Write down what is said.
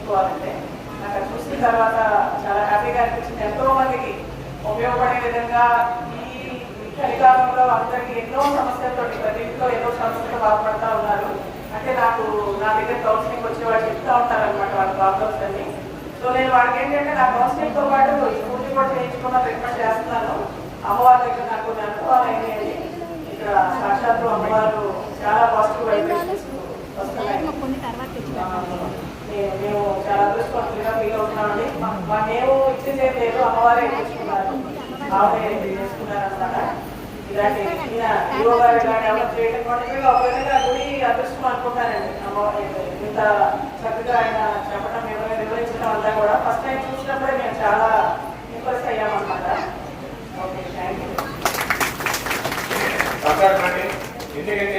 చూసుకోవాలంటే నాకు అది చూసిన తర్వాత చాలా హ్యాపీగా అనిపించింది. ఎంతో మందికి ఉపయోగపడే విధంగా ఈ చలికాలంలో అందరికీ ఎన్నో సమస్యలతో ప్రతి ఇంట్లో ఎన్నో సమస్యలతో బాధపడతా ఉన్నారు. అంటే నా దగ్గర కౌన్సిలింగ్ వచ్చి వాళ్ళు చెప్తా ఉంటారనమాట వాళ్ళ ప్రాబ్లమ్స్ అన్ని. సో నేను వాళ్ళకి ఏంటంటే నా కౌన్సిలింగ్తో పాటు స్కూల్ని కూడా చేయించుకున్న ట్రీట్మెంట్ చేస్తున్నాను. అమ్మవారి దగ్గర నాకు కొన్ని అనుభవాలు అయినాయి. ఇక్కడ సాక్షాత్తు అమ్మవారు చాలా పాజిటివ్ వైబ్రేషన్స్ వస్తున్నాయి. మేము చాలా అదృష్టవంతులుగా ఫీల్ అవుతున్నామండి. మేము ఇచ్చింది ఏం లేదు, అమ్మవారే ఇచ్చుకున్నారు, ఆవిడే చేసుకున్నారు అనమాట. ఇలాంటి హీరో గారు ఇలాంటి ఎవరు చేయడం కూడా ఒక విధంగా గుడి అదృష్టం అనుకుంటానండి. అమ్మవారి ఇంత చక్కగా ఆయన చెప్పడం వివరించడం అంతా కూడా ఫస్ట్ టైం చూసినప్పుడే మేము చాలా ఇంప్రెస్ అయ్యామన్నమాట. Okay, thank you. ఎందుకంటే